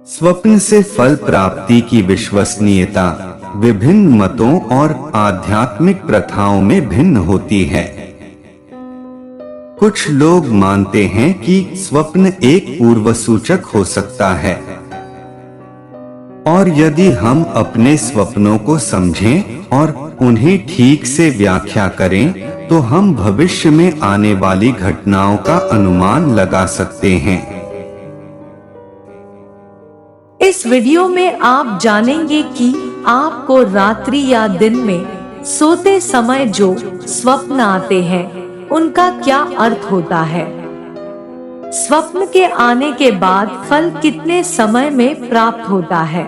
स्वप्न से फल प्राप्ति की विश्वसनीयता विभिन्न मतों और आध्यात्मिक प्रथाओं में भिन्न होती है। कुछ लोग मानते हैं कि स्वप्न एक पूर्व सूचक हो सकता है और यदि हम अपने स्वप्नों को समझें और उन्हें ठीक से व्याख्या करें तो हम भविष्य में आने वाली घटनाओं का अनुमान लगा सकते हैं। इस वीडियो में आप जानेंगे कि आपको रात्रि या दिन में सोते समय जो स्वप्न आते हैं उनका क्या अर्थ होता है। स्वप्न के आने के बाद फल कितने समय में प्राप्त होता है।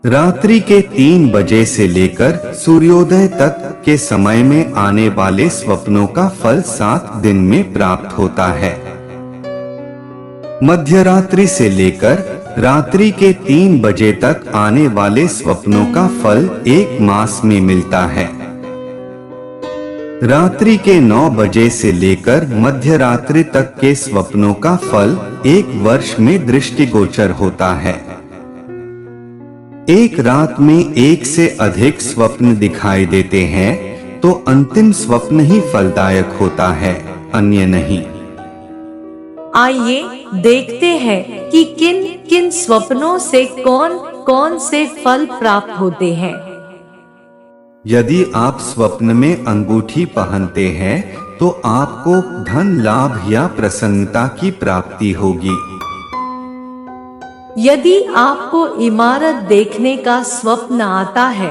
रात्रि के 3 बजे से लेकर सूर्योदय तक के समय में आने वाले स्वप्नों का फल 7 दिन में प्राप्त होता है। मध्यरात्रि से लेकर रात्रि के 3 बजे तक आने वाले स्वप्नों का फल 1 मास में मिलता है। रात्रि के 9 बजे से लेकर मध्यरात्रि तक के स्वप्नों का फल 1 वर्ष में दृष्टिगोचर होता है। एक रात में 1 से अधिक स्वप्न दिखाई देते हैं तो अंतिम स्वप्न ही फलदायक होता है, अन्य नहीं। आइए देखते हैं कि किन किन स्वप्नों से कौन कौन से फल प्राप्त होते हैं। यदि आप स्वप्न में अंगूठी पहनते हैं तो आपको धन लाभ या प्रसन्नता की प्राप्ति होगी। यदि आपको इमारत देखने का स्वप्न आता है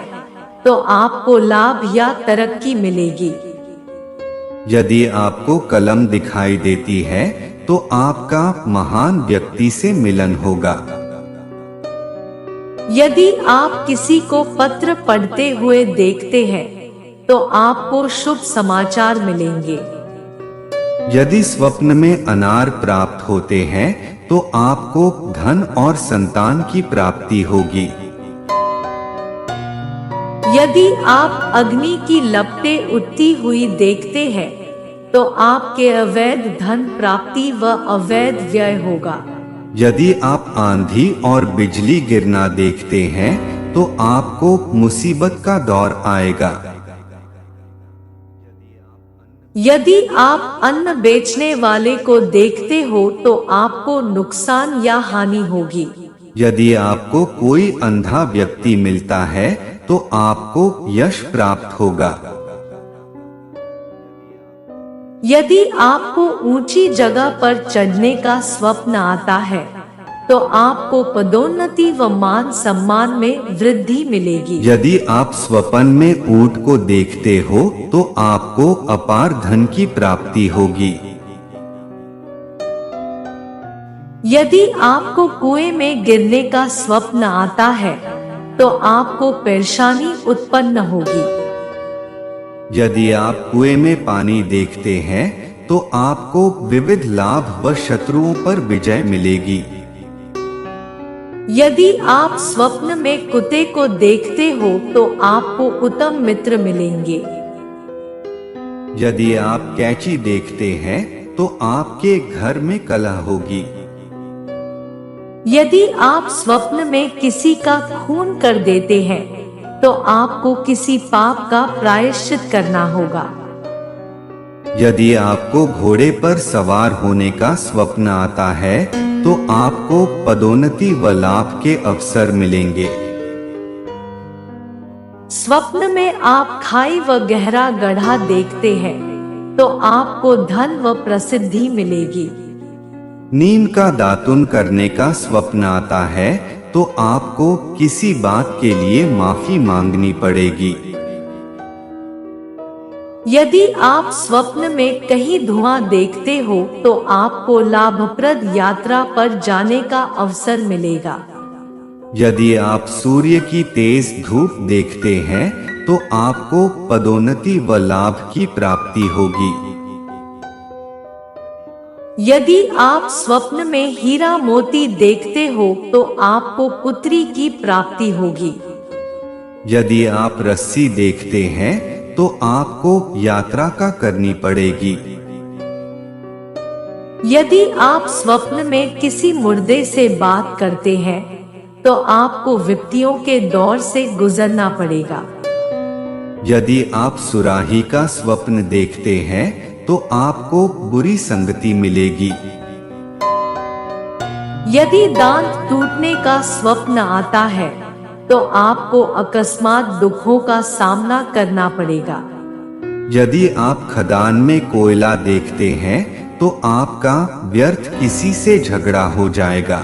तो आपको लाभ या तरक्की मिलेगी। यदि आपको कलम दिखाई देती है तो आपका महान व्यक्ति से मिलन होगा। यदि आप किसी को पत्र पढ़ते हुए देखते हैं तो आपको शुभ समाचार मिलेंगे। यदि स्वप्न में अनार प्राप्त होते हैं तो आपको धन और संतान की प्राप्ति होगी। यदि आप अग्नि की लपटें उठती हुई देखते हैं तो आपके अवैध धन प्राप्ति व अवैध व्यय होगा। यदि आप आंधी और बिजली गिरना देखते हैं तो आपको मुसीबत का दौर आएगा। यदि आप अन्न बेचने वाले को देखते हो तो आपको नुकसान या हानि होगी। यदि आपको कोई अंधा व्यक्ति मिलता है तो आपको यश प्राप्त होगा। यदि आपको ऊंची जगह पर चढ़ने का स्वप्न आता है तो आपको पदोन्नति व मान सम्मान में वृद्धि मिलेगी। यदि आप स्वप्न में ऊंट को देखते हो तो आपको अपार धन की प्राप्ति होगी। यदि आपको कुएं में गिरने का स्वप्न आता है तो आपको परेशानी उत्पन्न होगी। यदि आप कुएं में पानी देखते हैं तो आपको विविध लाभ व शत्रुओं पर विजय मिलेगी। यदि आप स्वप्न में कुत्ते को देखते हो तो आपको उत्तम मित्र मिलेंगे। यदि आप कैंची देखते हैं तो आपके घर में कलह होगी। यदि आप स्वप्न में किसी का खून कर देते हैं तो आपको किसी पाप का प्रायश्चित करना होगा। यदि आपको घोड़े पर सवार होने का स्वप्न आता है तो आपको पदोन्नति व लाभ के अवसर मिलेंगे। स्वप्न में आप खाई व गहरा गड्ढा देखते हैं तो आपको धन व प्रसिद्धि मिलेगी। नीम का दातुन करने का स्वप्न आता है तो आपको किसी बात के लिए माफी मांगनी पड़ेगी। यदि आप स्वप्न में कहीं धुआं देखते हो तो आपको लाभप्रद यात्रा पर जाने का अवसर मिलेगा। यदि आप सूर्य की तेज धूप देखते हैं तो आपको पदोन्नति व लाभ की प्राप्ति होगी। यदि आप स्वप्न में हीरा मोती देखते हो तो आपको पुत्री की प्राप्ति होगी। यदि आप रस्सी देखते हैं तो आपको यात्रा का करनी पड़ेगी। यदि आप स्वप्न में किसी मुर्दे से बात करते हैं तो आपको विपत्तियों के दौर से गुजरना पड़ेगा। यदि आप सुराही का स्वप्न देखते हैं तो आपको बुरी संगति मिलेगी। यदि दांत टूटने का स्वप्न आता है तो आपको अकस्मात दुखों का सामना करना पड़ेगा। यदि आप खदान में कोयला देखते हैं तो आपका व्यर्थ किसी से झगड़ा हो जाएगा।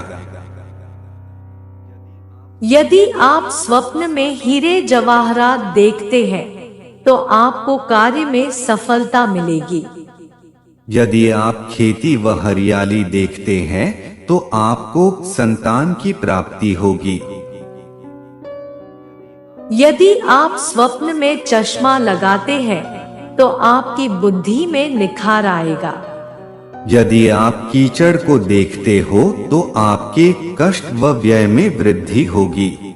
यदि आप स्वप्न में हीरे जवाहरात देखते हैं तो आपको कार्य में सफलता मिलेगी। यदि आप खेती व हरियाली देखते हैं तो आपको संतान की प्राप्ति होगी। यदि आप स्वप्न में चश्मा लगाते हैं तो आपकी बुद्धि में निखार आएगा। यदि आप कीचड़ को देखते हो तो आपके कष्ट व व्यय में वृद्धि होगी।